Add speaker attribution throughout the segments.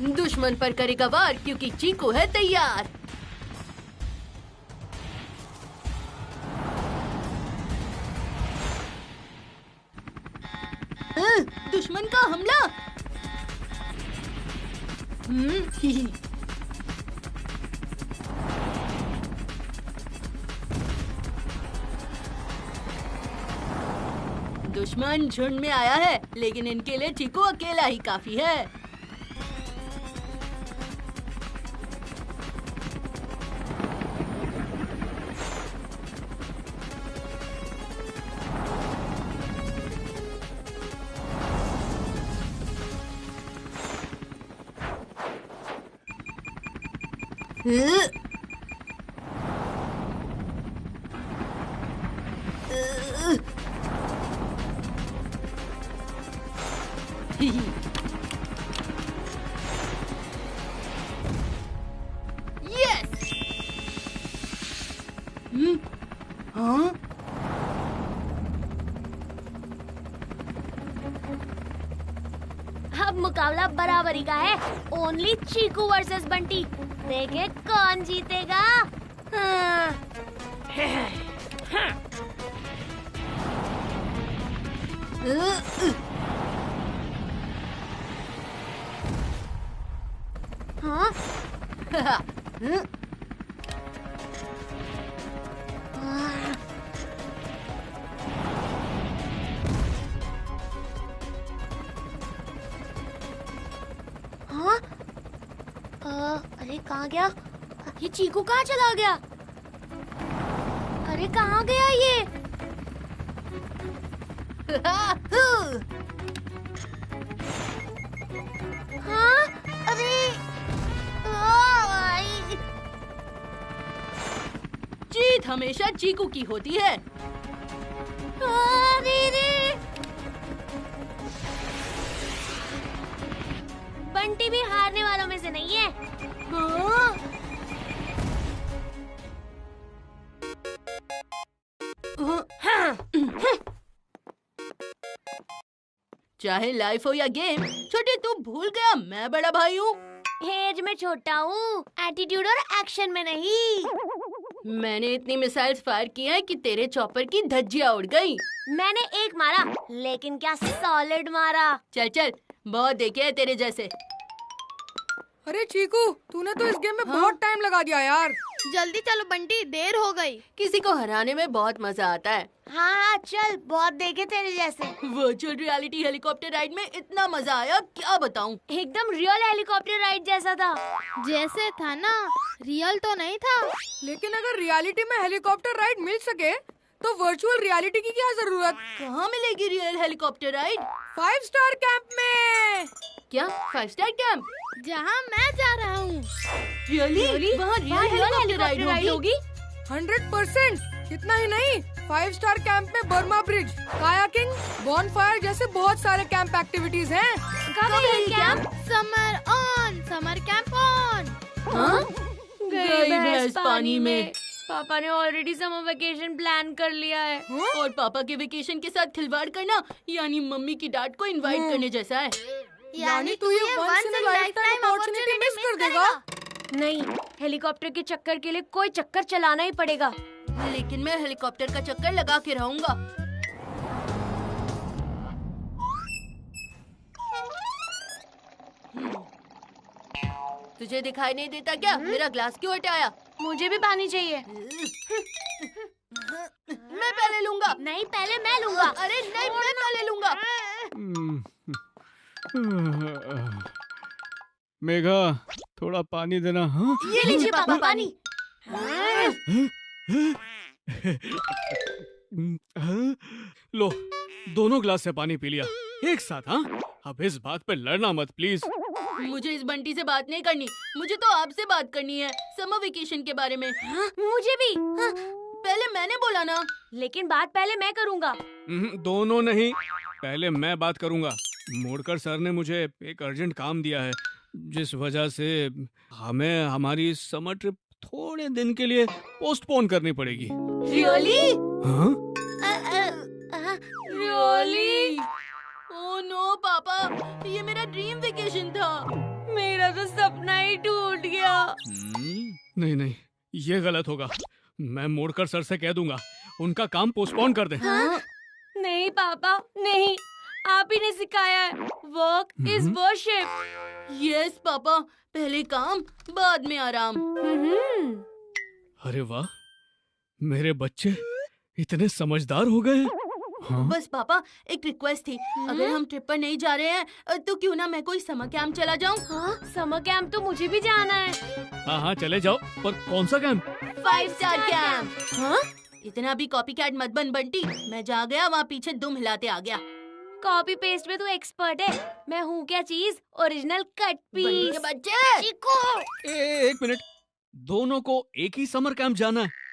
Speaker 1: दुश्मन पर करेगा वार क्योंकि चीकू है तैयार। दुश्मन का हमला। दुश्मन झुंड में आया है, लेकिन इनके लिए चीकू अकेला ही काफी है। हाँ?
Speaker 2: अब मुकाबला बराबरी का है। ओनली चीकू वर्सेस बंटी। देखे कौन जीतेगा। हाँ। हाँ? अरे कहाँ गया ये? चीकू कहाँ चला गया? अरे कहाँ गया ये? हाँ? अरे
Speaker 1: जीत हमेशा चीकू की होती है।
Speaker 2: अरे बंटी भी हारने वालों में से नहीं है। हाँ?
Speaker 1: चाहे लाइफ हो या गेम, छोटे तू भूल गया मैं बड़ा भाई हूँ।
Speaker 2: एज में छोटा हूँ, एटीट्यूड और एक्शन में नहीं।
Speaker 1: मैंने इतनी मिसाइल्स फायर की हैं कि तेरे चॉपर की धज्जियां उड़ गई।
Speaker 2: मैंने एक मारा, लेकिन क्या सॉलिड मारा।
Speaker 1: चल चल, बहुत देखे हैं तेरे जैसे।
Speaker 3: अरे चीकू, तूने तो इस गेम में बहुत टाइम लगा दिया यार।
Speaker 4: जल्दी चलो बंटी, देर हो गई।
Speaker 1: किसी को हराने में बहुत मजा आता है।
Speaker 2: हाँ चल, बहुत देखे तेरे जैसे।
Speaker 1: वर्चुअल रियलिटी हेलीकॉप्टर राइड में इतना मजा आया, क्या बताऊं।
Speaker 2: एकदम रियल हेलीकॉप्टर राइड जैसा था।
Speaker 4: जैसे था ना, रियल तो नहीं था।
Speaker 3: लेकिन अगर रियलिटी में हेलीकॉप्टर राइड मिल सके तो वर्चुअल रियलिटी की क्या जरूरत?
Speaker 1: कहाँ मिलेगी real helicopter ride?
Speaker 3: 5 star camp में।
Speaker 1: क्या 5 स्टार कैंप?
Speaker 4: जहाँ मैं जा रहा हूँ।
Speaker 1: रियली? वहाँ रियल हेलीकॉप्टर राइड होगी?
Speaker 3: 100%। इतना ही नहीं, 5 स्टार कैंप में बर्मा ब्रिज, कायाकिंग, बॉनफायर जैसे बहुत सारे कैंप एक्टिविटीज हैं।
Speaker 2: कब है ये camp?
Speaker 4: Summer on, summer camp on.
Speaker 1: हाँ? गई भैंस पानी में।
Speaker 2: पापा ने ऑलरेडी समर वेकेशन प्लान कर लिया है।
Speaker 1: और पापा के वेकेशन के साथ खिलवाड़ करना यानी मम्मी की डांट को इनवाइट करने जैसा है।
Speaker 3: यानी तू ये once in a lifetime opportunity miss कर देगा।
Speaker 2: नहीं, हेलीकॉप्टर के चक्कर के लिए कोई चक्कर चलाना ही पड़ेगा।
Speaker 1: लेकिन मैं हेलीकॉप्टर का चक्कर लगा के रहूंगा। तुझे दिखाई नहीं देता क्या? मेरा ग्लास क्यों हटाया?
Speaker 2: मुझे भी पानी चाहिए।
Speaker 1: मैं पहले लूंगा।
Speaker 2: नहीं, पहले मैं लूंगा।
Speaker 1: अरे नहीं, मैं पहले लूंगा।
Speaker 5: मेघा, थोड़ा पानी देना। हाँ?
Speaker 2: ये लीजिए पापा पानी।
Speaker 5: लो, दोनों ग्लास से पानी पी लिया एक साथ। हाँ, अब इस बात पे लड़ना मत प्लीज।
Speaker 1: मुझे इस बंटी से बात नहीं करनी, मुझे तो आपसे बात करनी है समर वेकेशन के बारे में।
Speaker 2: हाँ, मुझे भी। हाँ।
Speaker 1: पहले मैंने बोला ना।
Speaker 2: लेकिन बात पहले मैं करूँगा।
Speaker 5: दोनों नहीं, पहले मैं बात करूँगा। मोड़कर सर ने मुझे एक अर्जेंट काम दिया है, जिस वजह से हमें हमारी समर ट्रिप थोड़े दिन के लिए पोस्टपोन करनी पड़ेगी।
Speaker 1: रियली?
Speaker 5: हाँ?
Speaker 1: रियली? ओह नो पापा, ये मेरा ड्रीम वेकेशन था।
Speaker 2: मेरा तो सपना ही टूट गया।
Speaker 5: नहीं नहीं, ये गलत होगा। मैं मोड़कर सर से कह दूंगा उनका काम पोस्टपोन कर दे।
Speaker 2: हाँ? नहीं पापा नहीं, आप ही ने सिखाया है, work is worship.
Speaker 1: Yes papa, पहले काम बाद में आराम।
Speaker 5: अरे वाह, मेरे बच्चे इतने समझदार हो गए। हाँ?
Speaker 1: बस पापा एक रिक्वेस्ट थी, अगर हम ट्रिप पर नहीं जा रहे हैं तो क्यों ना मैं कोई समर कैंप चला जाऊं।
Speaker 2: हाँ, समर कैंप तो मुझे भी जाना है।
Speaker 5: हाँ हाँ चले जाओ, पर कौन सा कैंप?
Speaker 1: 5 star camp.
Speaker 2: हाँ?
Speaker 1: इतना भी कॉपी कैट मत बन बंटी, मैं जा गया वहाँ पीछे दुम हिलाते आ गया।
Speaker 2: कॉपी पेस्ट में तू एक्सपर्ट है, मैं हूँ क्या चीज, ओरिजिनल कट
Speaker 1: बंटी
Speaker 2: पीस।
Speaker 1: के बच्चे
Speaker 2: चिकू,
Speaker 5: एक मिनट, दोनों को एक ही समर कैंप जाना है?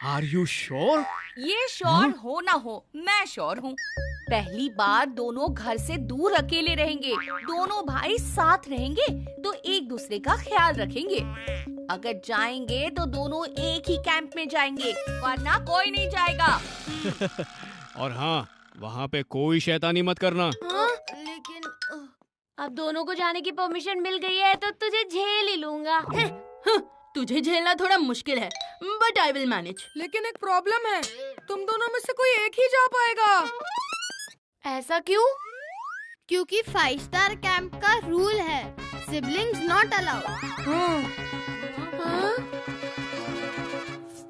Speaker 5: Are you sure?
Speaker 6: ये श्योर हो ना हो, मैं श्योर हूँ। पहली बार दोनों घर से दूर अकेले रहेंगे, दोनों भाई साथ रहेंगे तो एक दूसरे का ख्याल रखेंगे। अगर जाएंगे तो दोनों एक ही कैंप में जाएंगे, वरना कोई नहीं जाएगा।
Speaker 5: और हाँ, वहाँ पे कोई शैतानी मत करना।
Speaker 2: हाँ? लेकिन अब दोनों को जाने की परमिशन मिल गई है तो तुझे झेल ही लूंगा।
Speaker 1: तुझे झेलना थोड़ा मुश्किल है, बट आई विल मैनेज।
Speaker 3: लेकिन एक प्रॉब्लम है, तुम दोनों में से कोई एक ही जा पाएगा।
Speaker 2: ऐसा क्यों?
Speaker 4: क्योंकि 5 स्टार कैंप का रूल है, सिबलिंग्स नॉट अलाउड।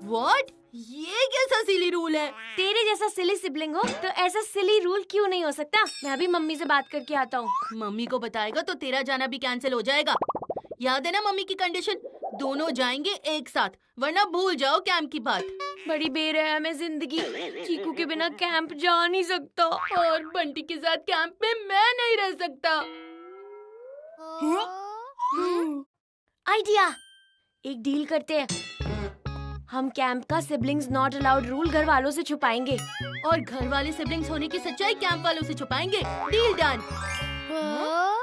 Speaker 1: व्हाट? ये कैसा सिली रूल है?
Speaker 2: तेरे जैसा सिली सिबलिंग हो तो ऐसा सिली रूल क्यों नहीं हो सकता? मैं अभी मम्मी से बात करके आता हूँ।
Speaker 1: मम्मी को बताएगा तो तेरा जाना भी कैंसिल हो जाएगा। याद है ना मम्मी की कंडीशन, दोनों जाएंगे एक साथ, वरना भूल जाओ कैंप की बात।
Speaker 2: बड़ी बेरहम है जिंदगी, चीकू के बिना कैंप जा नहीं सकता।
Speaker 1: और बंटी के साथ कैंप में मैं नहीं रह सकता।
Speaker 2: आइडिया, एक डील करते हैं। हम कैंप का सिबलिंग्स नॉट अलाउड रूल घर वालों से छुपाएंगे
Speaker 1: और घर वाले सिबलिंग्स होने की सच्चाई कैंप वालों से छुपाएंगे। Deal done.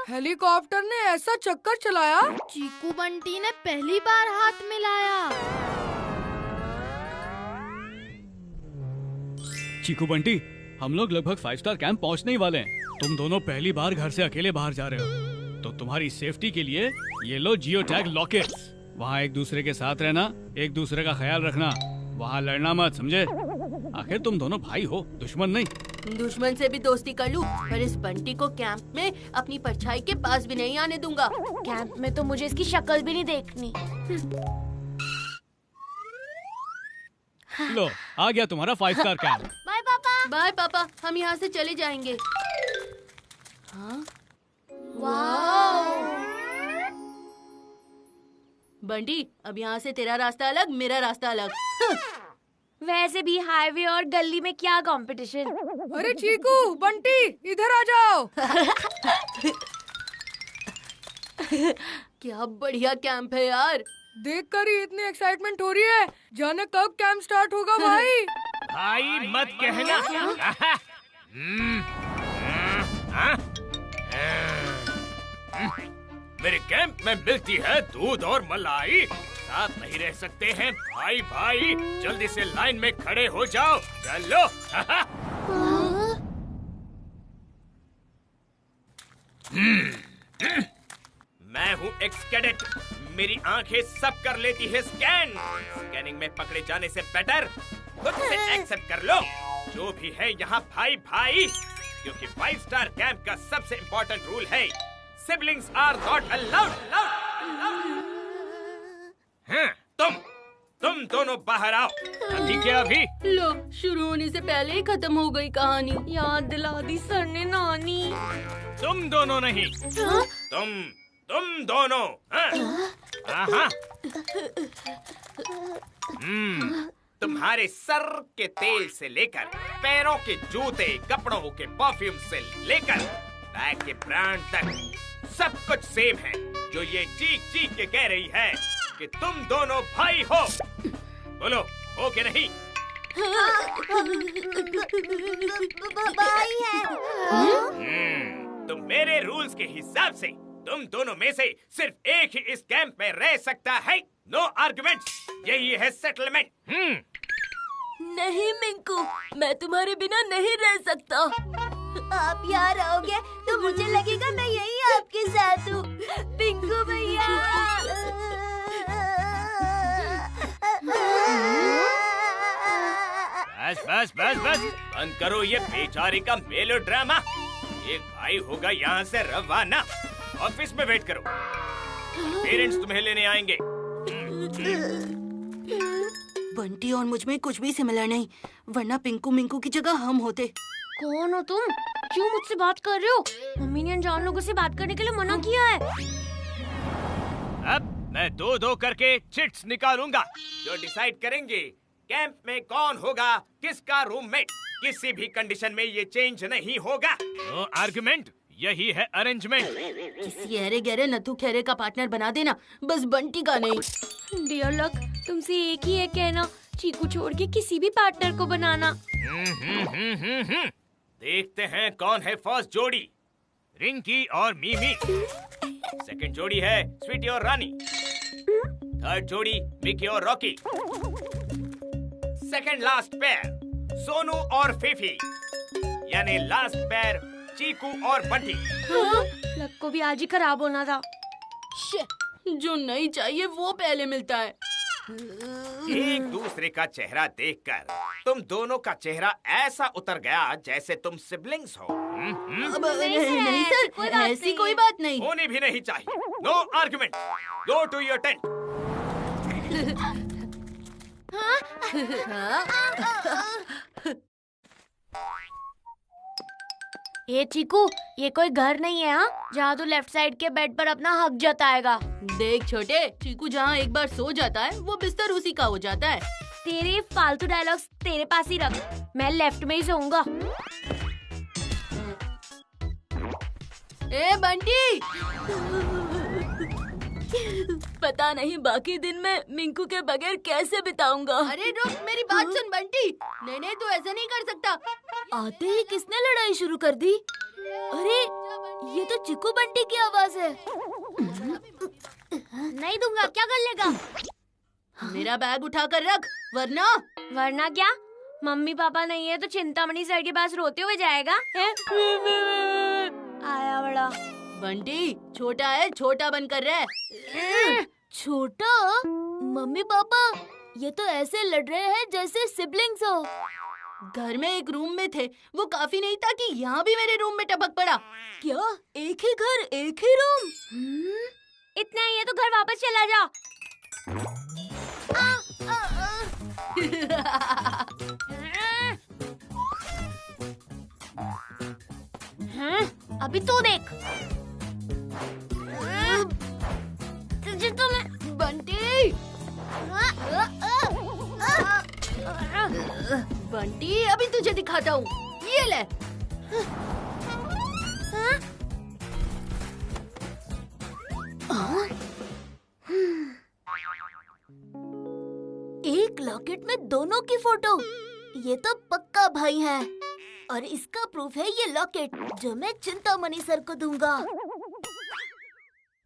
Speaker 3: हेलीकॉप्टर ने ऐसा चक्कर चलाया।
Speaker 4: चीकू बंटी ने पहली बार हाथ मिलाया।
Speaker 5: चीकू बंटी, हम लोग लगभग 5 स्टार कैंप पहुंचने ही वाले हैं। तुम दोनों पहली बार घर से अकेले बाहर जा रहे हो, तो तुम्हारी सेफ्टी के लिए ये लो जियो टैग लॉकेट्स। वहाँ एक दूसरे के साथ रहना, एक दूसरे का ख्याल रखना, वहाँ लड़ना मत, समझे? आखिर तुम दोनों भाई हो, दुश्मन नहीं।
Speaker 1: दुश्मन से भी दोस्ती कर लूं, पर इस बंटी को कैंप में अपनी परछाई के पास भी नहीं आने दूंगा।
Speaker 2: कैंप में तो मुझे इसकी शक्ल भी नहीं देखनी।
Speaker 5: लो, आ गया तुम्हारा 5 स्टार कैंप।
Speaker 2: बाय पापा।
Speaker 1: बाय पापा, हम यहाँ से चले जाएंगे। हाँ?
Speaker 2: वाओ।
Speaker 1: बंटी, अब यहाँ से तेरा रास्ता अलग, मेरा रास्ता अलग।
Speaker 2: वैसे भी हाईवे और गली में क्या कंपटीशन।
Speaker 3: अरे चीकू, बंटी, इधर आ जाओ।
Speaker 1: क्या बढ़िया कैंप है यार।
Speaker 3: देखकर ही इतनी एक्साइटमेंट हो रही है, जाने कब कैंप स्टार्ट होगा भाई।
Speaker 7: भाई मत कहना। मेरे कैंप में मिलती है दूध और मलाई, साथ नहीं रह सकते हैं भाई भाई। जल्दी से लाइन में खड़े हो जाओ, चलो। मैं हूँ एक्स कैडेट, मेरी आंखें सब कर लेती है स्कैन। स्कैनिंग में पकड़े जाने से बेटर खुद से एक्सेप्ट कर लो जो भी है यहाँ भाई भाई, क्योंकि 5 स्टार कैंप का सबसे इम्पोर्टेंट रूल है, सिबलिंग्स आर नॉट अलाउड। हाँ, तुम दोनों बाहर आओ। अभी क्या अभी?
Speaker 1: लो, शुरू होने से पहले ही खत्म हो गई कहानी।
Speaker 2: याद दिला दी सर ने नानी।
Speaker 7: तुम दोनों नहीं, तुम दोनों। हाँ? तुम्हारे सर के तेल से लेकर पैरों के जूते, कपड़ों के परफ्यूम से लेकर बैग के ब्रांड तक सब कुछ सेम है। जो ये चीख चीख के कह रही है कि तुम दोनों भाई हो, बोलो हो कि नहीं?
Speaker 2: भाई है।
Speaker 7: तो मेरे रूल्स के हिसाब से तुम दोनों में से सिर्फ एक ही इस कैंप में रह सकता है। नो आर्गुमेंट्स, यही है सेटलमेंट।
Speaker 1: नहीं मिंकू, मैं तुम्हारे बिना नहीं रह सकता।
Speaker 2: आप यहाँ रहोगे तो मुझे लगेगा मैं यही आपके साथ हूँ। पिंकू
Speaker 7: बस बस बस बस बंद करो ये बेचारे का मेलो ड्रामा। एक भाई होगा यहाँ से रवाना। ऑफिस में वेट करो, पेरेंट्स तुम्हें लेने आएंगे।
Speaker 1: बंटी और मुझ में कुछ भी सिमिलर नहीं, वरना पिंकू मिंकू की जगह हम होते।
Speaker 2: कौन हो तुम? क्यों मुझसे बात कर रहे हो? मम्मी ने अनजान लोगों से बात करने के लिए मना किया है।
Speaker 7: अब मैं दो दो करके चिट्स निकालूंगा जो डिसाइड करेंगे कैंप में कौन होगा किसका रूममेट। किसी भी कंडीशन में ये चेंज नहीं होगा। नो आर्गुमेंट, यही है अरेंजमेंट।
Speaker 1: किसी अरे गहरे नथु खेरे का पार्टनर बना देना, बस बंटी का नहीं।
Speaker 2: डियर लक, तुमसे एक ही है कहना, चीकू छोड़ के किसी भी पार्टनर को बनाना।
Speaker 7: देखते हैं कौन है फर्स्ट जोड़ी, रिंकी और मीमी। सेकंड जोड़ी है स्वीटी और रानी। थर्ड जोड़ी मिकी और Rocky. Second last pair Sonu और फीफी, यानी लास्ट पेयर चीकू और बंटी।
Speaker 2: लक को भी आज ही खराब होना था।
Speaker 1: जो नहीं चाहिए वो पहले मिलता है।
Speaker 7: एक दूसरे का चेहरा देखकर तुम दोनों का चेहरा ऐसा उतर गया जैसे तुम सिबलिंग्स हो।
Speaker 1: अब
Speaker 2: नहीं
Speaker 1: नहीं
Speaker 2: सर,
Speaker 1: सर,
Speaker 2: कोई बात
Speaker 1: ऐसी
Speaker 2: नहीं।
Speaker 1: कोई बात नहीं।
Speaker 7: होनी भी नहीं चाहिए। No argument, go to your tent.
Speaker 2: ये चीकू, ये कोई घर नहीं है हाँ, जहाँ तू लेफ्ट साइड के बेड पर अपना हक जताएगा।
Speaker 1: देख छोटे, चीकू जहाँ एक बार सो जाता है वो बिस्तर उसी का हो जाता है।
Speaker 2: तेरे फालतू डायलॉग्स तेरे पास ही रख, मैं लेफ्ट में ही सोऊंगा।
Speaker 1: ए बंटी, पता नहीं बाकी दिन में मिंकू के बगैर कैसे बिताऊंगा। अरे रुक, मेरी बात सुन बंटी। नहीं तू ऐसा नहीं कर सकता। आते ही किसने लड़ाई शुरू कर दी? अरे ये तो चिकू बंटी की आवाज है।
Speaker 2: नहीं दूंगा, क्या कर लेगा?
Speaker 1: मेरा बैग उठा कर रख, वरना
Speaker 2: वरना क्या? मम्मी पापा नहीं है तो चिंतामणि सर के पास रोते हुए जाएगा है? आया बड़ा
Speaker 1: बंटी छोटा है, छोटा बनकर रह। छोटा? मम्मी पापा ये तो ऐसे लड़ रहे हैं जैसे सिबलिंग्स हो। घर में एक रूम में थे, वो काफी नहीं था कि यहाँ भी मेरे रूम में टपक पड़ा। क्या एक ही घर एक ही रूम?
Speaker 2: इतना ही है तो घर वापस चला जा। अभी तू देख। तुझे तो मैं
Speaker 1: बंटी बंटी अभी तुझे दिखाता हूँ, ये ले। एक लॉकेट में दोनों की फोटो, ये तो पक्का भाई है। और इसका प्रूफ है ये लॉकेट जो मैं चिंतामणि सर को दूंगा।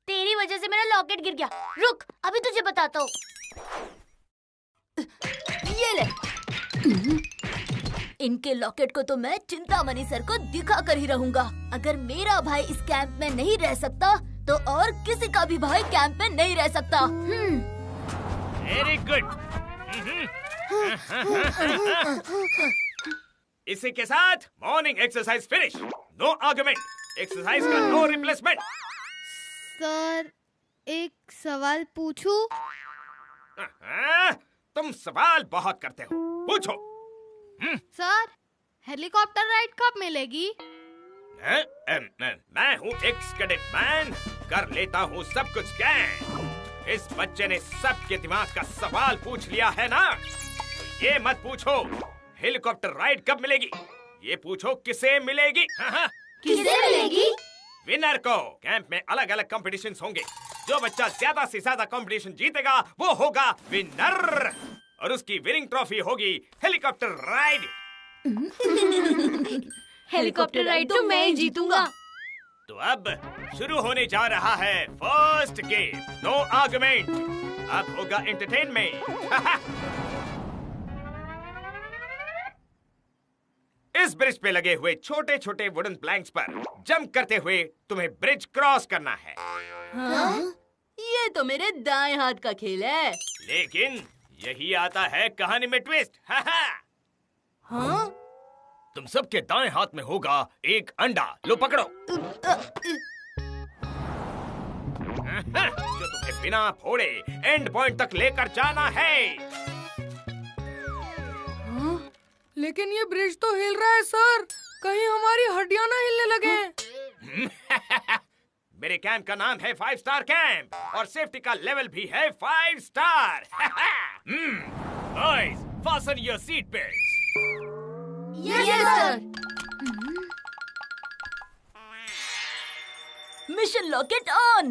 Speaker 2: तेरी वजह से मेरा लॉकेट गिर गया। रुक, अभी तुझे बताता हूँ।
Speaker 1: ये ले। इनके लॉकेट को तो मैं चिंतामणि सर को दिखा कर ही रहूंगा। अगर मेरा भाई इस कैंप में नहीं रह सकता तो और किसी का भी भाई कैंप में नहीं रह सकता।
Speaker 7: Very good. इसी के साथ morning exercise finish. No argument, exercise का नो रिप्लेसमेंट।
Speaker 4: सर एक सवाल पूछूं?
Speaker 7: तुम सवाल बहुत करते हो, पूछो।
Speaker 4: सर हेलीकॉप्टर राइड कब मिलेगी?
Speaker 7: मैं हूँ एक्स कैडेट मैन, कर लेता हूँ सब कुछ कैन। इस बच्चे ने सबके दिमाग का सवाल पूछ लिया है ना, तो ये मत पूछो हेलीकॉप्टर राइड कब मिलेगी, ये पूछो किसे मिलेगी।
Speaker 1: किसे मिलेगी?
Speaker 7: विनर को। कैंप में अलग अलग कॉम्पिटिशन्स होंगे, जो बच्चा ज्यादा से ज्यादा कंपटीशन जीतेगा वो होगा विनर, और उसकी विनिंग ट्रॉफी होगी हेलीकॉप्टर राइड।
Speaker 2: हेलीकॉप्टर राइड तो मैं ही जीतूंगा।
Speaker 7: तो अब शुरू होने जा रहा है फर्स्ट गेम। नो आर्गुमेंट, अब होगा एंटरटेनमेंट। इस ब्रिज पे लगे हुए छोटे छोटे वुडन प्लैंक्स पर जंप करते हुए तुम्हें ब्रिज क्रॉस करना है।
Speaker 1: ये तो मेरे दाएं हाथ का खेल है।
Speaker 7: लेकिन यही आता है कहानी में ट्विस्ट।
Speaker 3: हाँ?
Speaker 7: तुम सबके दाएं हाथ में होगा एक अंडा। लो पकड़ो। जो तुम्हें बिना फोड़े एंड पॉइंट तक लेकर जाना है।
Speaker 3: हाँ? लेकिन ये ब्रिज तो हिल रहा है सर, कहीं हमारी हड्डियां ना हिलने लगे।
Speaker 7: मेरे कैंप का नाम है 5 स्टार कैंप और सेफ्टी का लेवल भी है 5 star. Boys, fasten your seat belts.
Speaker 1: Yes sir. Mission locket on.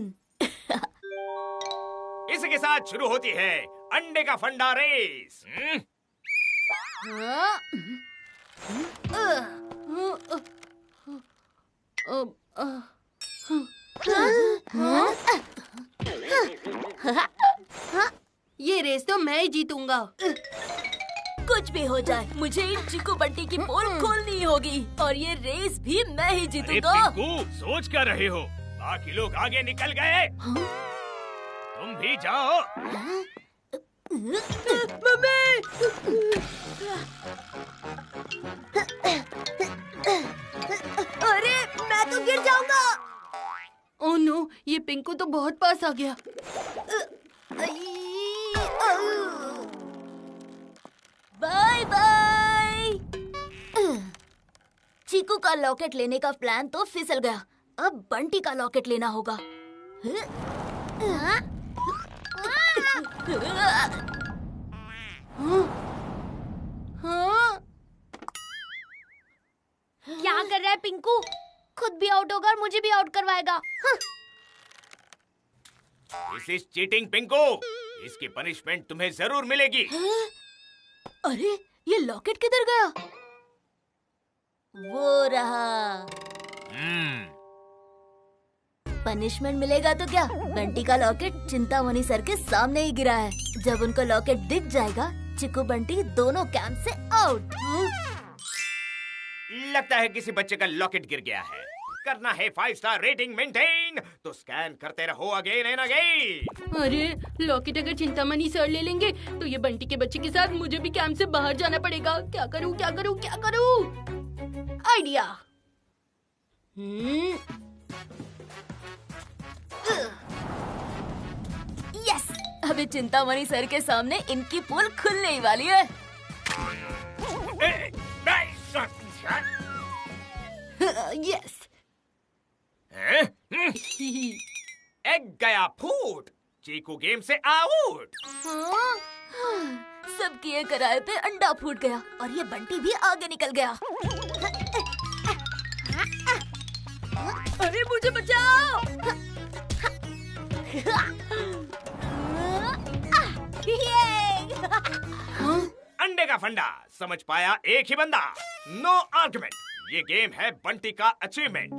Speaker 7: इसी के साथ शुरू होती है अंडे का फंडा रेस।
Speaker 1: ये रेस तो मैं ही जीतूंगा। कुछ भी हो जाए, मुझे इन चिकू बंटी की पोल खोलनी होगी और ये रेस भी मैं ही जीतूंगा।
Speaker 7: पिंकू, सोच क्या रहे हो? बाकी लोग आगे निकल गए। तुम भी जाओ।
Speaker 1: मम्मी! अरे मैं तो गिर जाऊंगा। ओह नो, ये पिंकू तो बहुत पास आ गया। Bye bye. चीकू का लॉकेट लेने का प्लान तो फिसल गया। अब बंटी का लॉकेट लेना होगा।
Speaker 2: क्या कर रहा है पिंकू? खुद भी आउट होगा और मुझे भी आउट करवाएगा।
Speaker 7: This is cheating Pinku. इसकी पनिशमेंट तुम्हें जरूर मिलेगी।
Speaker 1: अरे ये लॉकेट किधर गया? वो रहा। पनिशमेंट मिलेगा तो क्या? बंटी का लॉकेट चिंतामणि सर के सामने ही गिरा है। जब उनको लॉकेट दिख जाएगा, चिकू बंटी दोनों कैंप से आउट।
Speaker 7: लगता है किसी बच्चे का लॉकेट गिर गया है। करना है 5 स्टार रेटिंग मेंटेन, तो स्कैन करते रहो अगेन एंड अगेन।
Speaker 1: अरे लॉकेट अगर चिंतामणि सर ले लेंगे तो ये बंटी के बच्चे के साथ मुझे भी कैंप से बाहर जाना पड़ेगा। क्या करूं क्या करूं क्या करूं? आइडिया। यस, अभी चिंतामणि सर के सामने इनकी पोल खुलने ही वाली है। यस।
Speaker 7: एग गया फूट। चीकू गेम से आउट।
Speaker 1: सब किए कराए पे अंडा फूट गया और ये बंटी भी आगे निकल गया। अरे मुझे बचाओ।
Speaker 7: अंडे का फंडा समझ पाया एक ही बंदा। No argument. ये गेम है बंटी का अचीवमेंट।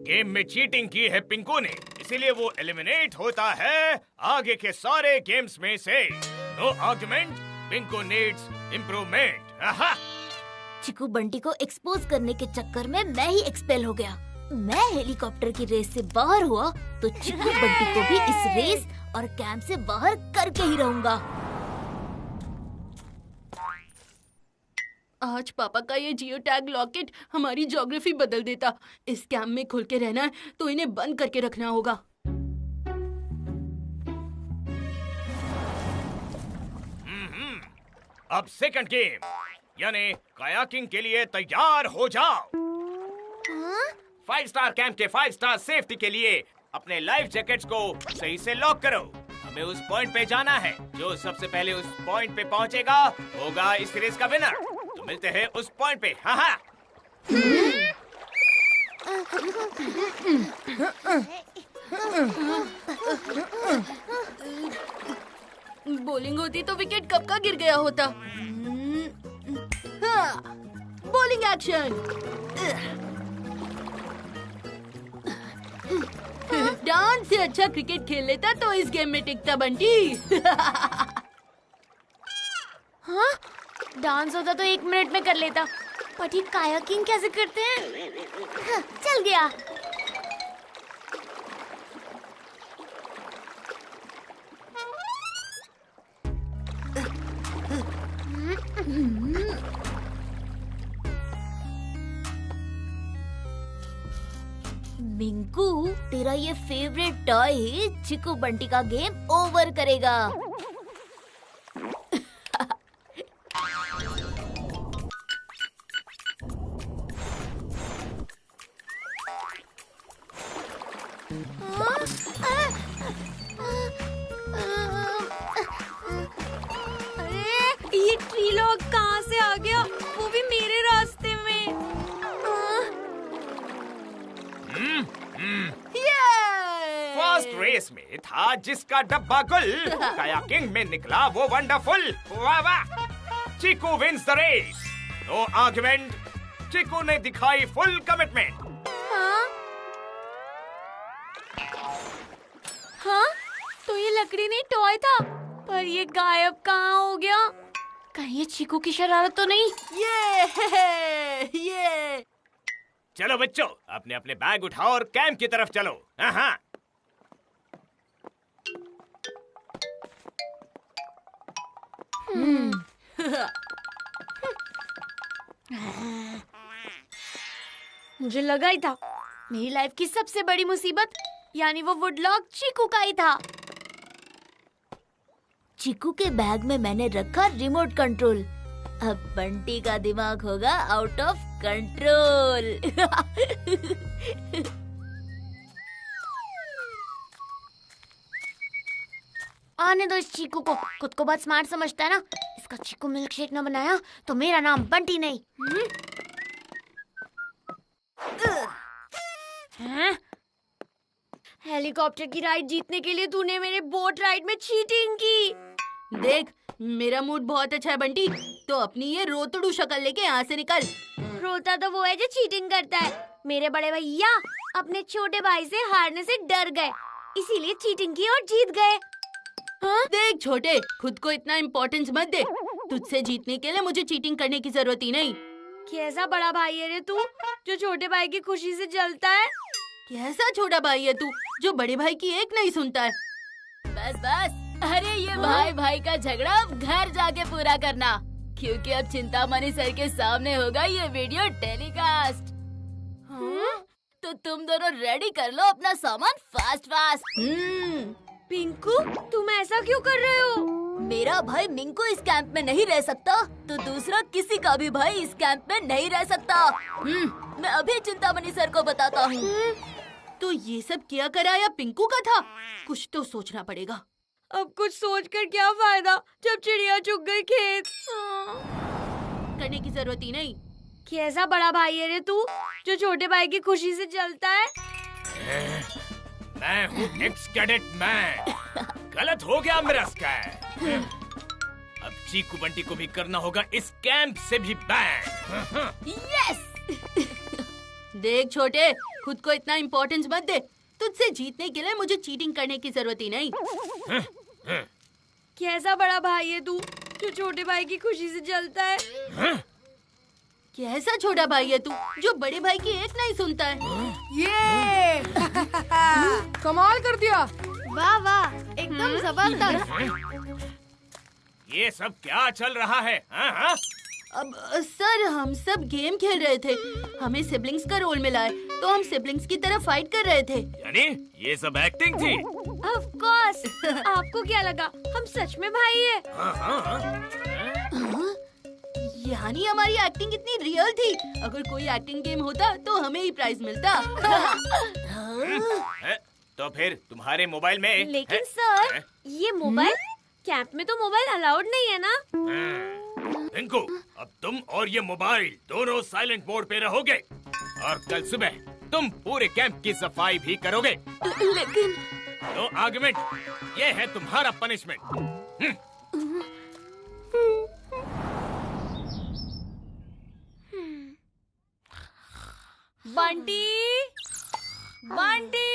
Speaker 7: गेम में चीटिंग की है पिंकू ने, इसीलिए वो एलिमिनेट होता है आगे के सारे गेम्स में से। No argument. Pinku needs improvement.
Speaker 1: Chiku Bunty को एक्सपोज करने के चक्कर में मैं ही एक्सपेल हो गया। मैं हेलीकॉप्टर की रेस से बाहर हुआ तो चिकू बंटी को भी इस रेस और कैंप से बाहर करके ही रहूंगा। आज पापा का ये जियो टैग लॉकेट हमारी ज्योग्राफी बदल देता। इस कैंप में खुल के रहना है तो इन्हें बंद करके रखना होगा।
Speaker 7: अब सेकंड गेम यानी कायाकिंग के लिए तैयार हो जाओ। 5 स्टार कैंप के 5 स्टार सेफ्टी के लिए अपने लाइफ जैकेट्स को सही से लॉक करो। हमें उस पॉइंट पे जाना है। जो सबसे पहले उस पॉइंट पे पहुंचेगा होगा इस रेस का विनर। तो मिलते हैं उस पॉइंट पे। हाँ।
Speaker 1: बॉलिंग होती तो विकेट कब का गिर गया होता। Bowling action. डांस से अच्छा क्रिकेट खेल लेता तो इस गेम में टिकता बंटी।
Speaker 2: हाँ? डांस होता तो 1 मिनट में कर लेता, पर ये कायाकिंग कैसे करते हैं? हाँ, चल गया।
Speaker 1: पिंकू, तेरा ये फेवरेट टॉय ही चिकू बंटी का गेम ओवर करेगा।
Speaker 2: अरे ये ट्री लॉग कहाँ से आ गया, वो भी मेरे रास्ते में।
Speaker 7: फर्स्ट रेस में था जिसका डब्बा गुल, कायाकिंग में निकला वो वंडरफुल। वाह वाह, Chiku wins the race. No argument, Chiku ने दिखाई फुल कमिटमेंट।
Speaker 2: हाँ, तो ये लकड़ी नहीं टॉय था, पर ये गायब कहाँ हो गया? कहीं ये चीकू की शरारत तो नहीं?
Speaker 1: ये
Speaker 7: चलो बच्चों, अपने अपने बैग उठाओ और कैंप की तरफ चलो। हाँ।
Speaker 2: मुझे लगा ही था, मेरी लाइफ की सबसे बड़ी मुसीबत यानी वो वुडलॉग चीकू का ही था।
Speaker 1: चिकू के बैग में मैंने रखा रिमोट कंट्रोल। अब बंटी का दिमाग होगा आउट ऑफ कंट्रोल।
Speaker 2: आने दो इस चीकू को, खुद को बहुत स्मार्ट समझता है ना। इसका चीकू मिल्क शेक न बनाया तो मेरा नाम बंटी नहीं। हेलीकॉप्टर की राइड जीतने के लिए तूने मेरे बोट राइड में चीटिंग की।
Speaker 1: देख, मेरा मूड बहुत अच्छा है बंटी, तो अपनी ये रोतड़ू शक्ल लेके यहाँ से निकल।
Speaker 2: रोता तो वो है जो चीटिंग करता है। मेरे बड़े भैया अपने छोटे भाई से हारने से डर गए, इसीलिए चीटिंग की और जीत गए।
Speaker 1: देख छोटे, खुद को इतना इम्पोर्टेंस मत दे। तुझसे जीतने के लिए मुझे चीटिंग करने की जरूरत ही नहीं।
Speaker 2: कैसा बड़ा भाई है रे तू, जो छोटे भाई की खुशी से जलता है?
Speaker 1: कैसा छोटा भाई है तू, जो बड़े भाई की एक नहीं सुनता है? बस बस, अरे ये भाई भाई का झगड़ा अब घर जाके पूरा करना, क्योंकि अब चिंतामणि सर के सामने होगा ये वीडियो टेलीकास्ट। तो तुम दोनों रेडी कर लो अपना सामान फास्ट फास्ट।
Speaker 2: पिंकू, तुम ऐसा क्यों कर रहे हो?
Speaker 1: मेरा भाई मिंकू इस कैंप में नहीं रह सकता, तो दूसरा किसी का भी भाई इस कैंप में नहीं रह सकता। मैं अभी चिंतामणि सर को बताता हूँ। तो ये सब किया कराया पिंकू का था, कुछ तो सोचना पड़ेगा।
Speaker 2: अब कुछ सोचकर क्या फायदा, जब चिड़िया चुग गई खेत।
Speaker 1: करने की जरूरत ही नहीं।
Speaker 2: कैसा बड़ा भाई है रे तू, जो छोटे भाई की खुशी से जलता है?
Speaker 7: मैं हूँ एक्स कैडेट मैन। गलत हो गया मेरा स्कैम। अब चीकू बंटी को भी करना होगा इस कैंप से भी बैन।
Speaker 1: यस। देख छोटे, खुद को इतना इम्पोर्टेंस मत दे। तुझसे जीतने के लिए मुझे चीटिंग करने की जरूरत ही नहीं।
Speaker 2: कैसा बड़ा भाई है तू, जो छोटे भाई की खुशी से जलता है?
Speaker 1: कैसा छोटा भाई है तू, जो बड़े भाई की एक नहीं सुनता है?
Speaker 3: ये कमाल कर दिया।
Speaker 4: वाह वाह, एकदम जबरदस्त।
Speaker 7: ये सब क्या चल रहा है? हाँ?
Speaker 1: अब सर, हम सब गेम खेल रहे थे, हमें सिबलिंग्स का रोल मिला है, तो हम सिबलिंग्स की तरह फाइट कर रहे थे।
Speaker 7: यानी ये सब एक्टिंग थी?
Speaker 2: Of course। आपको क्या लगा हम सच में भाई है?
Speaker 1: यानी हमारी एक्टिंग इतनी रियल थी। अगर कोई एक्टिंग गेम होता तो हमें ही प्राइज मिलता।
Speaker 7: तो फिर तुम्हारे मोबाइल में?
Speaker 2: लेकिन सर, ये मोबाइल कैंप में तो मोबाइल अलाउड नहीं है ना?
Speaker 7: पिंकू, अब तुम और ये मोबाइल दोनों साइलेंट मोड पे रहोगे, और कल सुबह तुम पूरे कैंप की सफाई भी करोगे।
Speaker 1: लेकिन
Speaker 7: नो आर्गुमेंट, ये है तुम्हारा पनिशमेंट।
Speaker 2: बंटी, बंटी,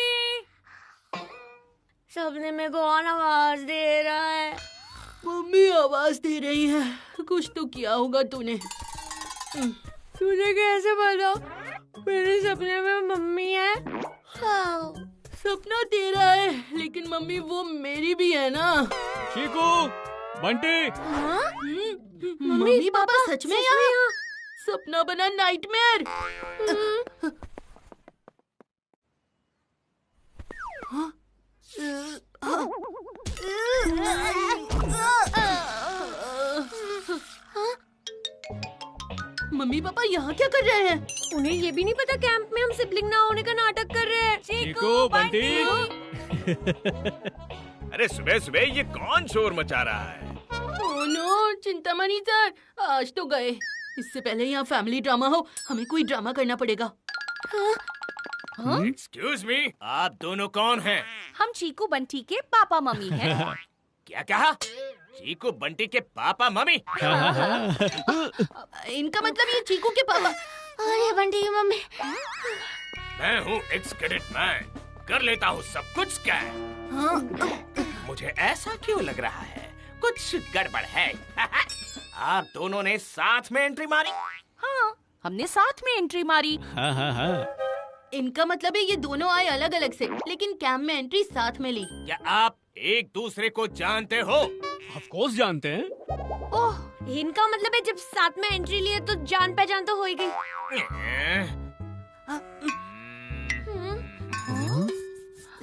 Speaker 2: सबने मेरे को कौन आवाज दे रहा है?
Speaker 1: मम्मी आवाज दे रही है। कुछ तो किया होगा तूने।
Speaker 2: तुझे कैसे पता मेरे सपने में मम्मी है?
Speaker 1: सपना तेरा है, लेकिन मम्मी वो मेरी भी है ना।
Speaker 5: चीकू, बंटी,
Speaker 1: मम्मी पापा सच में यहाँ? सपना बना नाइटमेयर। मम्मी पापा यहाँ क्या कर रहे हैं?
Speaker 2: उन्हें ये भी नहीं पता कैंप में हम सिबलिंग ना होने का नाटक कर रहे हैं।
Speaker 5: चीकू, बंटी।
Speaker 7: अरे सुबह सुबह ये कौन शोर मचा रहा है?
Speaker 1: ओह नो, चिंतामणि सर, आज तो गए। इससे पहले यहाँ फैमिली ड्रामा हो, हमें कोई ड्रामा करना पड़ेगा।
Speaker 7: एक्सक्यूज मी, आप दोनों कौन हैं?
Speaker 6: हम चीकू बंटी के पापा मम्मी हैं।
Speaker 7: क्या कहा? चीकू बंटी के पापा मम्मी?
Speaker 1: इनका मतलब ये चीकू के पापा।
Speaker 2: और ये बंटी की मम्मी।
Speaker 7: मैं हूँ एक्स कैडेट मैन, कर लेता हूँ सब कुछ। क्या मुझे ऐसा क्यों लग रहा है? कुछ गड़बड़ है। आप दोनों ने साथ में एंट्री मारी?
Speaker 6: हाँ, हमने साथ में एंट्री मारी।
Speaker 1: इनका मतलब है ये दोनों आए अलग अलग से, लेकिन कैंप में एंट्री साथ में ली।
Speaker 7: क्या आप एक दूसरे को जानते हो?
Speaker 5: ऑफ कोर्स जानते हैं।
Speaker 2: ओह, इनका मतलब है जब साथ में एंट्री लिए तो जान पहचान तो हो ही गई।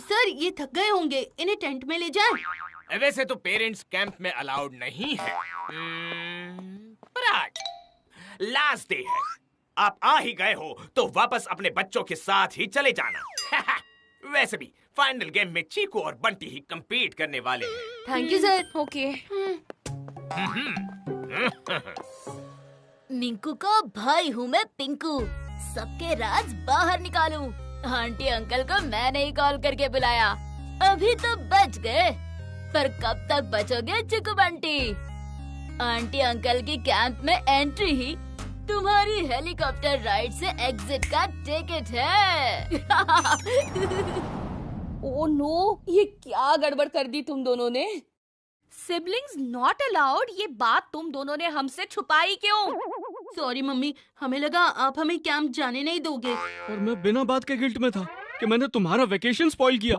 Speaker 1: सर, ये थक गए होंगे, इन्हें टेंट में ले जाएं।
Speaker 7: वैसे तो पेरेंट्स कैंप में अलाउड नहीं है, पर आज लास्ट डे है। आप आ ही गए हो तो वापस अपने बच्चों के साथ ही चले जाना। वैसे भी फाइनल गेम में चीकू और बंटी ही compete करने वाले हैं।
Speaker 1: Thank you sir.
Speaker 6: Okay.
Speaker 1: Minku का भाई हूँ मैं पिंकू, सबके राज बाहर निकालूं। आंटी अंकल को मैंने ही कॉल करके बुलाया। अभी तो बच गए, पर कब तक बचोगे चिकू बंटी? आंटी अंकल की कैंप में एंट्री ही तुम्हारी हेलीकॉप्टर राइड से एग्जिट का टिकट है।
Speaker 6: ओह नो, ये क्या गड़बड़ कर दी तुम दोनों ने? सिबलिंग्स नॉट अलाउड, ये बात तुम दोनों ने हमसे छुपाई क्यों?
Speaker 1: सॉरी मम्मी, हमें लगा आप हमें कैंप जाने नहीं दोगे।
Speaker 5: और मैं बिना बात के गिल्ट में था कि मैंने तुम्हारा वेकेशन स्पॉइल किया।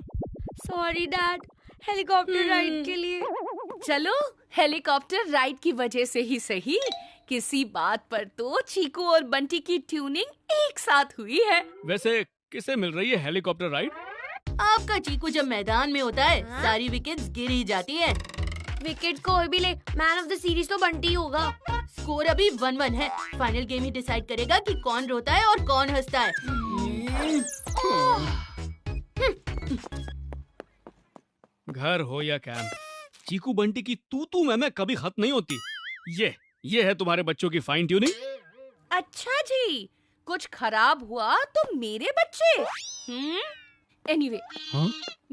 Speaker 2: सॉरी डैड, हेलीकॉप्टर राइड के लिए।
Speaker 6: चलो, हेलीकॉप्टर राइड की वजह से ही सही, किसी बात पर तो चीकू और बंटी की ट्यूनिंग एक साथ हुई है।
Speaker 5: वैसे किसे मिल रही है हेलीकॉप्टर राइड?
Speaker 1: आपका चीकू जब मैदान में होता है सारी विकेट्स गिर ही जाती है।
Speaker 2: विकेट कोई भी ले, मैन ऑफ द सीरीज तो बंटी होगा।
Speaker 1: स्कोर अभी 1-1 है। फाइनल गेम ही डिसाइड करेगा कि कौन रोता है और कौन हंसता है।
Speaker 5: घर हो या कैंप, चीकू बंटी की तू मैं कभी खत्म नहीं होती। ये है तुम्हारे बच्चों की फाइन ट्यूनिंग।
Speaker 6: अच्छा जी, कुछ खराब हुआ तो मेरे बच्चे। एनीवे,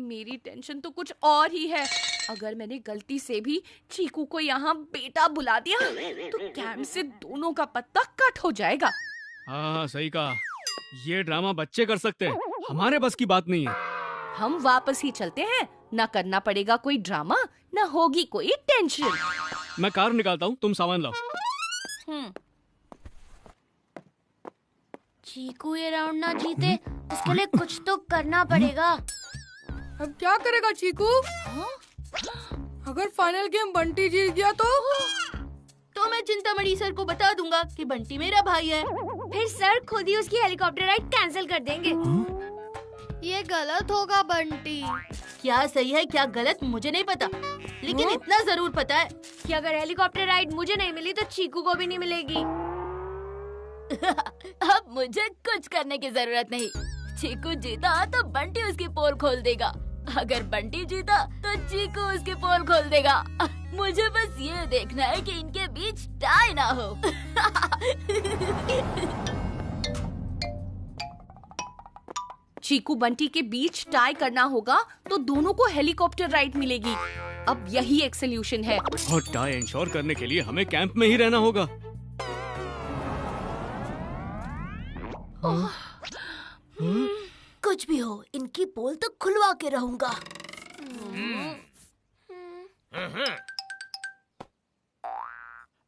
Speaker 6: मेरी टेंशन तो कुछ और ही है। अगर मैंने गलती से भी चीकू को यहाँ बेटा बुला दिया तो कैंप से दोनों का पत्ता कट हो जाएगा।
Speaker 5: हाँ, सही कहा। ये ड्रामा बच्चे कर सकते हैं, हमारे बस की बात नहीं है।
Speaker 6: हम वापस ही चलते हैं, ना करना पड़ेगा कोई ड्रामा, ना होगी कोई टेंशन।
Speaker 5: मैं कार निकालता हूँ, तुम सामान लाओ।
Speaker 2: चीकू ये राउंड ना जीते, इसके लिए कुछ तो करना पड़ेगा।
Speaker 3: अब क्या करेगा चीकू? अगर फाइनल गेम बंटी जीत गया तो
Speaker 1: मैं चिंतामणि सर को बता दूंगा कि बंटी मेरा भाई है।
Speaker 2: फिर सर खुद ही उसकी हेलीकॉप्टर राइड कैंसिल कर देंगे।
Speaker 4: ये गलत होगा बंटी।
Speaker 1: क्या सही है क्या गलत मुझे नहीं पता, लेकिन इतना जरूर पता है
Speaker 2: कि अगर हेलीकॉप्टर राइड मुझे नहीं मिली तो चीकू को भी नहीं मिलेगी।
Speaker 1: अब मुझे कुछ करने की जरूरत नहीं। चीकू जीता तो बंटी उसकी पोल खोल देगा, अगर बंटी जीता तो चीकू उसकी पोल खोल देगा। मुझे बस ये देखना है कि इनके बीच टाई ना हो।
Speaker 6: चीकू बंटी के बीच टाई करना होगा तो दोनों को हेलीकॉप्टर राइड मिलेगी। अब यही एक सोल्यूशन है।
Speaker 5: और टाई इंश्योर करने के लिए हमें कैंप में ही रहना होगा।
Speaker 1: कुछ भी हो, इनकी पोल तो खुलवा के रहूंगा।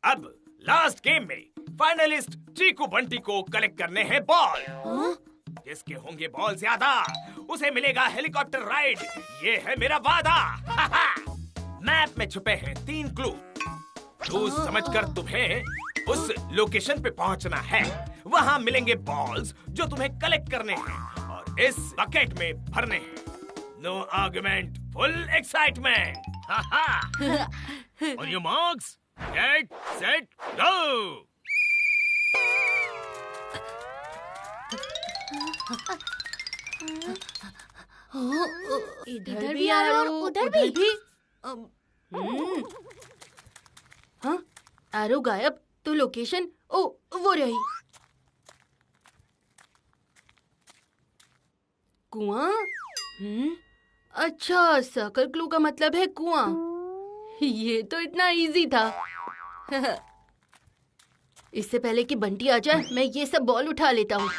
Speaker 7: अब लास्ट गेम में फाइनलिस्ट चीकू बंटी को कलेक्ट करने हैं बॉल। जिसके होंगे बॉल ज्यादा उसे मिलेगा हेलीकॉप्टर राइड, ये है मेरा वादा। मैप में छुपे हैं 3 क्लू समझकर तुम्हें उस लोकेशन पे पहुंचना है। वहाँ मिलेंगे बॉल्स जो तुम्हें कलेक्ट करने हैं और इस बकेट में भरने हैं। No argument, full excitement. On your marks, get set, go।
Speaker 1: इधर भी एरो, उधर भी। हाँ, एरो गायब तो लोकेशन, ओ वो रही। कुआं? अच्छा, सर्कल क्लू का मतलब है कुआं। ये तो इतना इजी था। इससे पहले कि बंटी आ जाए, मैं ये सब बॉल उठा लेता हूँ।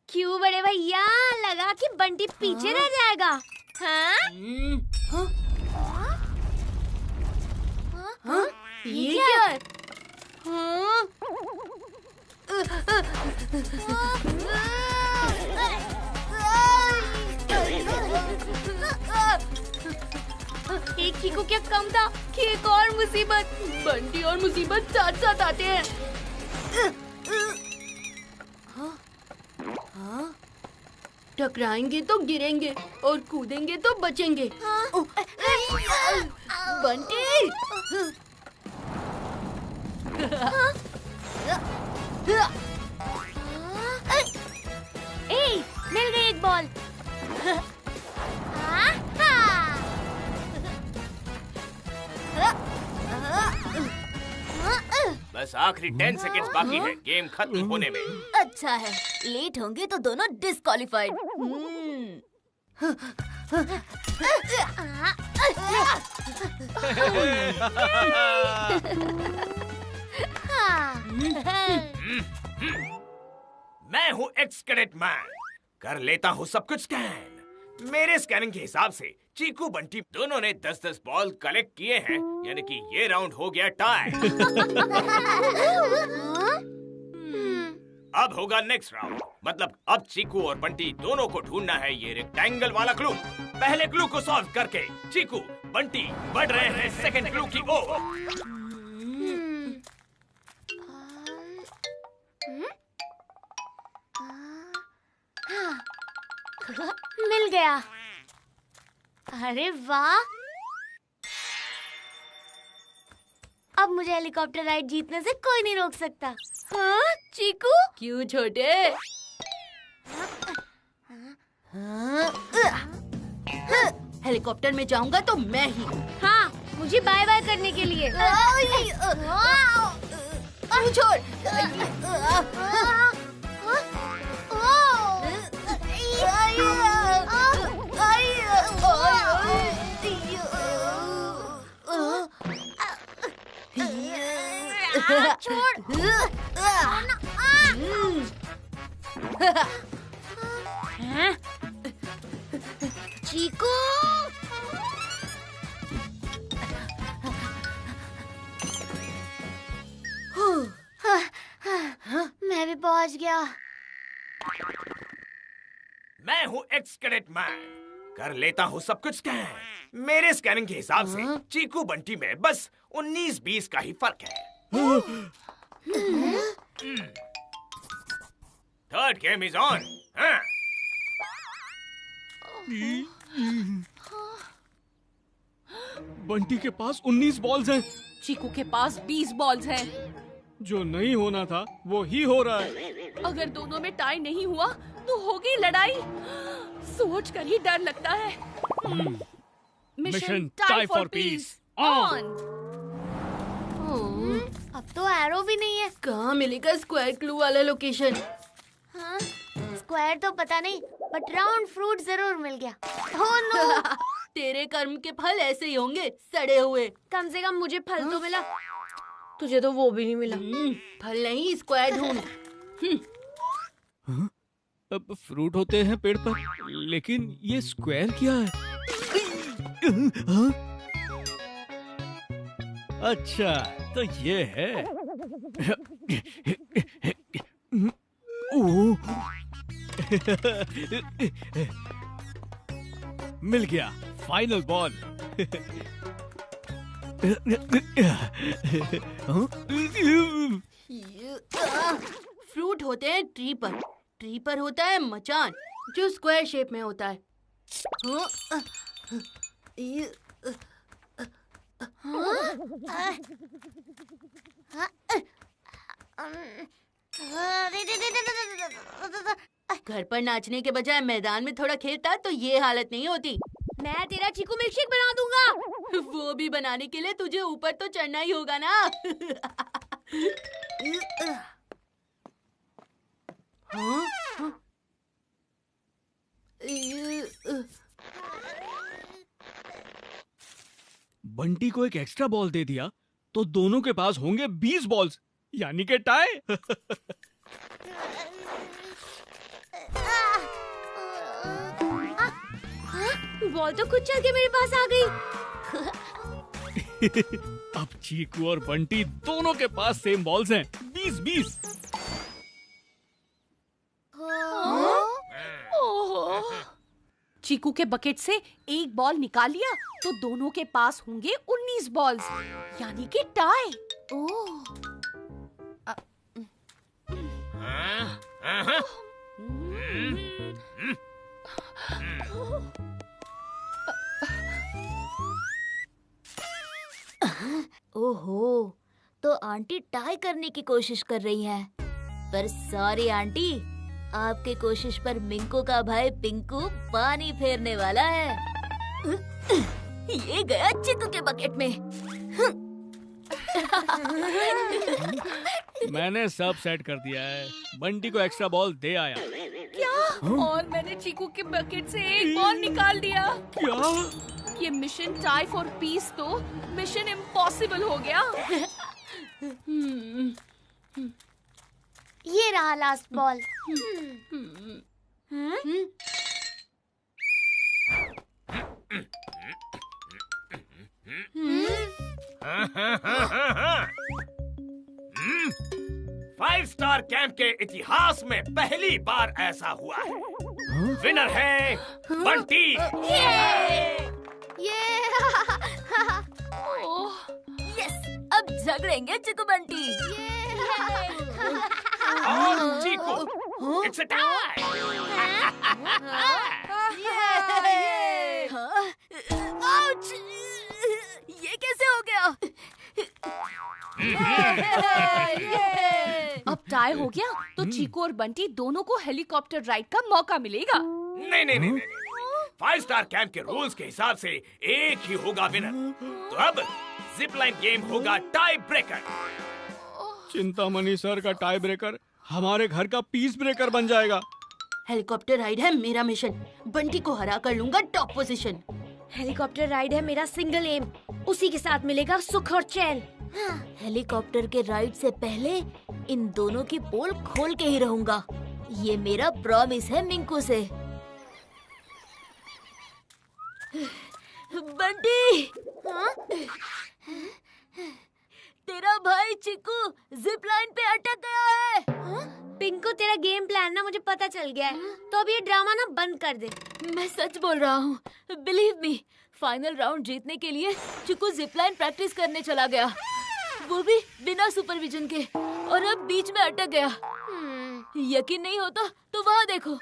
Speaker 2: क्यों बड़े भैया, लगा कि बंटी पीछे रह जाएगा। हाँ?
Speaker 1: हाँ? ये क्या है? हाँ?
Speaker 2: एक चीकू क्या कम था कि एक और मुसीबत।
Speaker 1: बंटी और मुसीबत साथ साथ आते हैं। हाँ? टकराएंगे तो गिरेंगे और कूदेंगे तो बचेंगे। बंटी!
Speaker 2: ए, मिल गई एक बॉल।
Speaker 7: बस आखिरी 10 सेकंड्स बाकी है गेम खत्म होने में।
Speaker 1: अच्छा है, लेट होंगे तो दोनों डिस्क्वालिफाइड।
Speaker 7: मैं हूँ एक्स कैडेट मैन, कर लेता हूँ सब कुछ स्कैन। मेरे स्कैनिंग के हिसाब से चीकू बंटी दोनों ने 10-10 बॉल कलेक्ट किए हैं, यानी कि ये राउंड हो गया टाई। अब होगा नेक्स्ट राउंड, मतलब अब चीकू और बंटी दोनों को ढूंढना है ये रेक्टेंगल वाला क्लू। पहले क्लू को सॉल्व करके चीकू बंटी बढ़ रहे हैं सेकंड क्लू की ओर।
Speaker 2: मिल गया। अरे वाह, अब मुझे हेलीकॉप्टर राइड जीतने से कोई नहीं रोक सकता। हाँ चीकू?
Speaker 1: क्यों छोटे? हेलीकॉप्टर में जाऊंगा तो मैं ही।
Speaker 2: हाँ, मुझे बाय बाय करने के लिए।
Speaker 1: छोड़।
Speaker 2: चीकू, मैं भी पहुंच गया।
Speaker 7: मैं हूँ एक्स कैडेट मैन, कर लेता हूँ सब कुछ स्कैन। मेरे स्कैनिंग के हिसाब से चीकू बंटी में बस 19-20 का ही फर्क है। Third game is on.
Speaker 5: Bunty के पास 19 बॉल्स हैं।
Speaker 6: चीकू के पास 20 बॉल्स हैं।
Speaker 5: जो नहीं होना था वो ही हो रहा है।
Speaker 6: अगर दोनों में टाई नहीं हुआ तो होगी लड़ाई। सोच कर ही डर लगता है।
Speaker 5: Mission tie for piece on.
Speaker 2: अब तो एरो भी नहीं है।
Speaker 1: कहाँ मिलेगा स्क्वायर क्लू वाला लोकेशन?
Speaker 2: हाँ? स्क्वायर तो पता नहीं, बट राउंड फ्रूट जरूर मिल गया। Oh no!
Speaker 1: तेरे कर्म के फल ऐसे ही होंगे, सड़े हुए।
Speaker 2: कम से कम मुझे फल तो मिला, तुझे तो वो भी नहीं मिला।
Speaker 1: फल नहीं, स्क्वायर ढूंढ।
Speaker 5: अब फ्रूट होते हैं पेड़ पर, लेकिन ये स्क्वायर क्या है? हाँ? अच्छा, तो ये है। मिल गया, फाइनल बॉल।
Speaker 1: फ्रूट होते हैं ट्री पर होता है मचान, जो स्क्वायर शेप में होता है। हाँ, ये, घर पर नाचने के बजाय मैदान में थोड़ा खेलता तो ये हालत नहीं होती।
Speaker 2: मैं तेरा चीकू मिल्कशेक बना दूंगा।
Speaker 1: वो भी बनाने के लिए तुझे ऊपर तो चढ़ना ही होगा ना। हाँ?
Speaker 5: बंटी को एक एक्स्ट्रा बॉल दे दिया तो दोनों के पास होंगे 20 बॉल्स, यानी कि टाई।
Speaker 2: बॉल तो खुद चल के मेरे पास आ गई।
Speaker 5: अब चीकू और बंटी दोनों के पास सेम बॉल्स हैं, 20-20।
Speaker 6: चीकू के बकेट से एक बॉल निकाल लिया तो दोनों के पास होंगे 19 बॉल्स, यानी कि टाई।
Speaker 1: ओहो, तो आंटी टाई करने की कोशिश कर रही हैं। पर सॉरी आंटी, आपके कोशिश पर मिंकू का भाई पिंकू पानी फेरने वाला है। ये गया चिकू के बकेट में।
Speaker 5: मैंने सब सेट कर दिया है, बंटी को एक्स्ट्रा बॉल दे आया।
Speaker 6: क्या? और मैंने चीकू के बकेट से एक बॉल निकाल दिया।
Speaker 5: क्या?
Speaker 6: ये मिशन टाई फॉर पीस तो मिशन इम्पॉसिबल हो गया।
Speaker 2: ये रहा last ball.
Speaker 7: Five star camp के इतिहास में पहली बार ऐसा हुआ है। विनर है बंटी।
Speaker 1: यस, अब झगड़ेंगे चिकू बंटी।
Speaker 7: और चीकू, इट्स अ टाई।
Speaker 1: आउच! ये कैसे हो गया?
Speaker 6: अब टाई हो गया तो चीकू और बंटी दोनों को हेलीकॉप्टर राइड का मौका मिलेगा।
Speaker 7: नहीं। फाइव स्टार कैंप के रूल्स के हिसाब से एक ही होगा विनर। तो अब जिप लाइन गेम होगा टाई ब्रेकर।
Speaker 5: चिंतामणि सर का टाई ब्रेकर हमारे घर का पीस ब्रेकर बन जाएगा।
Speaker 1: हेलीकॉप्टर राइड है मेरा मिशन, बंटी को हरा कर लूंगा टॉप पोजीशन।
Speaker 2: हेलीकॉप्टर राइड है मेरा सिंगल एम, उसी के साथ मिलेगा सुख और चैन।
Speaker 1: हेलीकॉप्टर के राइड से पहले इन दोनों की पोल खोल के ही रहूंगा, ये मेरा प्रॉमिस है मिंकू से। बंटी, तेरा भाई चिकू जिप लाइन पे अटक गया है।
Speaker 2: पिंकू, तेरा गेम प्लान ना मुझे पता चल गया है, तो अब ये ड्रामा ना बंद कर दे।
Speaker 1: मैं सच बोल रहा हूँ, बिलीव मी। फाइनल राउंड जीतने के लिए चिकू जिप लाइन प्रैक्टिस करने चला गया, वो भी बिना सुपरविजन के, और अब बीच में अटक गया। यकीन नहीं होता तो वहाँ देखो,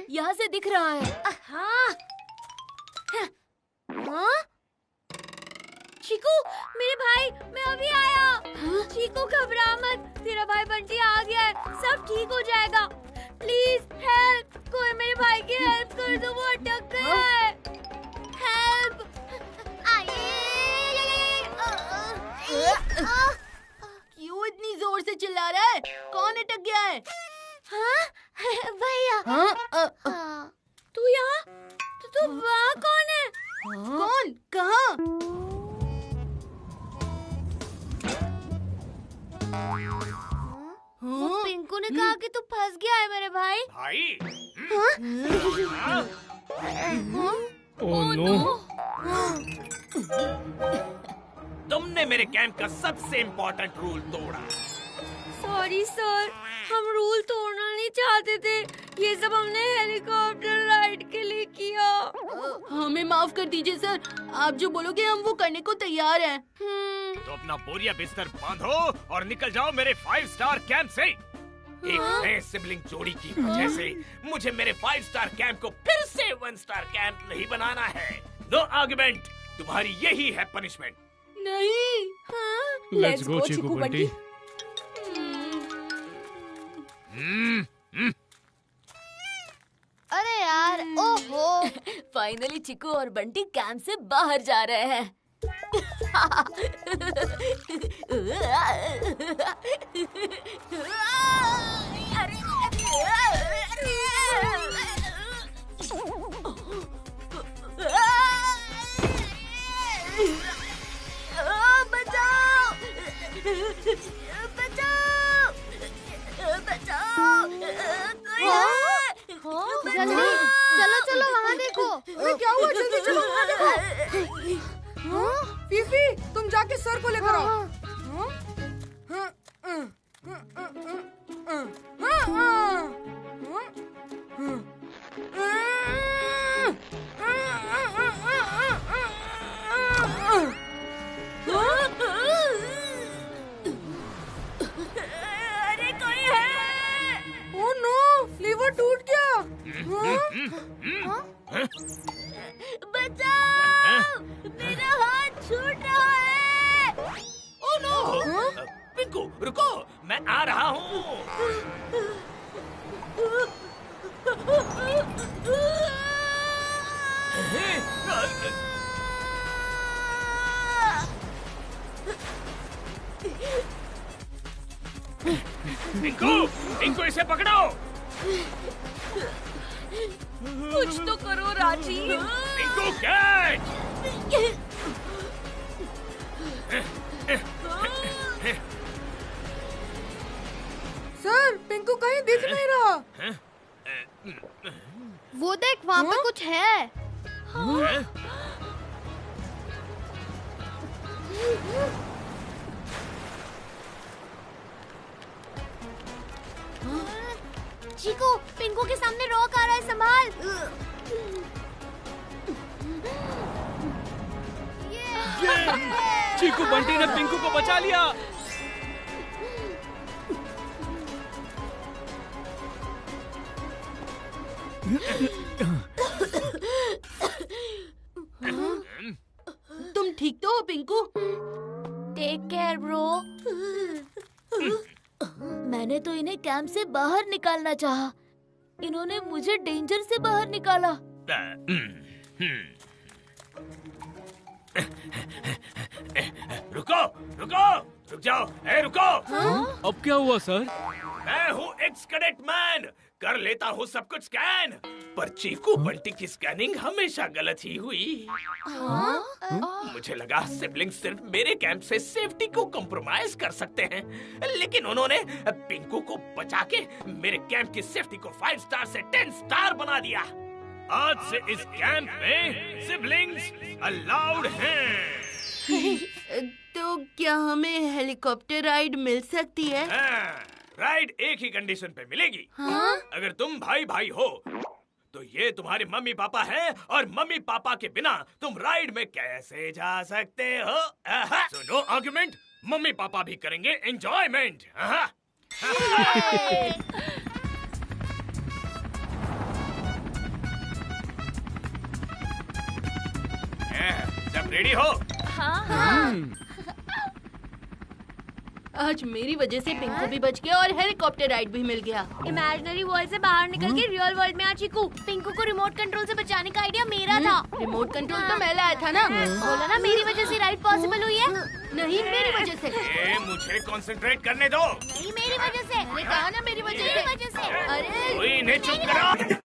Speaker 1: यहाँ से दिख रहा है।
Speaker 2: हाँ। चीकू, मेरे भाई, मैं अभी आया। चीकू, घबरा मत, तेरा भाई बंटी आ गया है, सब ठीक हो जाएगा। प्लीज हेल्प, कोई मेरे भाई की हेल्प कर दो, वो अटक गया है। हेल्प!
Speaker 1: क्यों इतनी जोर से चिल्ला रहा है? कौन अटक गया है?
Speaker 2: हाँ, भैया। तू यहाँ? तू वहाँ कौन है?
Speaker 1: कौन? कहाँ?
Speaker 2: वो पिंकू ने कहा कि तू फंस गया है मेरे भाई।
Speaker 7: भाई?
Speaker 5: Oh no!
Speaker 7: तुमने मेरे कैंप का सबसे इम्पोर्टेंट रूल तोड़ा।
Speaker 2: सॉरी सर, हम रूल तोड़ना नहीं चाहते थे, ये सब हमने हेलीकॉप्टर राइड के लिए किया।
Speaker 1: हमें माफ कर दीजिए सर, आप जो बोलोगे हम वो करने को तैयार हैं।
Speaker 7: तो अपना बोरिया बिस्तर बांधो और निकल जाओ मेरे 5 स्टार कैंप से। एक नए सिबलिंग जोड़ी की वजह से मुझे मेरे 5 स्टार कैंप को फिर से 1 स्टार कैंप नहीं बनाना है। नो आर्गुमेंट, तुम्हारी यही है पनिशमेंट।
Speaker 1: नहीं।
Speaker 5: लेट्स गो चीकू बंटी।
Speaker 4: अरे यार, ओहो।
Speaker 1: फाइनली चिकू और बंटी कैंप से बाहर जा रहे हैं। बचाओ!
Speaker 4: जल्दी चलो चलो वहाँ देखो।
Speaker 3: अरे क्या हुआ, जल्दी चलो वहाँ देखो। फीफी, तुम जाके सर को लेकर आओ।
Speaker 1: अरे कोई है?
Speaker 3: ओह नो, लीवर टूट गया।
Speaker 1: बचाओ! मेरा हाथ छूट रहा है।
Speaker 7: Oh no! पिंकू रुको, मैं आ रहा हूँ। पिंकू, पिंकू इसे पकड़ो।
Speaker 1: कुछ तो करो राजी।
Speaker 7: पिंकू कैच।
Speaker 3: सर, पिंकू कहीं दिख नहीं रहा।
Speaker 4: वो देख, वहाँ पे कुछ है।
Speaker 2: चीकू, पिंकू के सामने रॉक आ रहा है, संभाल।
Speaker 5: चीकू बंटी ने पिंकू को बचा लिया।
Speaker 1: तुम ठीक तो हो पिंकू?
Speaker 2: Take care bro.
Speaker 1: मैंने तो इन्हें कैंप से बाहर निकालना चाहा, इन्होंने मुझे डेंजर से बाहर निकाला।
Speaker 7: रुको, रुको, रुक जाओ, रुको।
Speaker 5: अब क्या हुआ सर?
Speaker 7: मैं हूँ एक्स कैडेट मैन, कर लेता हूँ सब कुछ स्कैन, पर चीकू बंटी की स्कैनिंग हमेशा गलत ही हुई। मुझे लगा सिबलिंग सिर्फ मेरे कैंप से सेफ्टी को कॉम्प्रोमाइज कर सकते हैं, लेकिन उन्होंने पिंकू को बचा के मेरे कैंप की सेफ्टी को 5 स्टार से 10 स्टार बना दिया। आज से इस कैंप में सिबलिंग्स अलाउड हैं।
Speaker 1: तो क्या हमें हेलीकॉप्टर राइड मिल सकती है?
Speaker 7: राइड एक ही कंडीशन पे मिलेगी। अगर तुम भाई भाई हो तो ये तुम्हारे मम्मी पापा हैं, और मम्मी पापा के बिना तुम राइड में कैसे जा सकते हो? So no argument, mummy papa भी करेंगे एंजॉयमेंट। सब रेडी हो?
Speaker 1: आज मेरी वजह से पिंकू भी बच गया और हेलीकॉप्टर राइड भी मिल गया।
Speaker 2: इमेजिनरी वर्ल्ड से बाहर निकल के रियल वर्ल्ड में आ चीकू। पिंकू को रिमोट कंट्रोल से बचाने का आइडिया मेरा था।
Speaker 1: रिमोट कंट्रोल तो मैं लाया था ना।
Speaker 2: बोला ना मेरी वजह से राइड पॉसिबल हुई है।
Speaker 1: नहीं, मेरी वजह से।
Speaker 7: मुझे कंसंट्रेट करने दो।
Speaker 2: नहीं, मेरी वजह से।
Speaker 1: कहा ना मेरी वजह से।
Speaker 2: अरे
Speaker 7: कोई नहीं, चुप करो।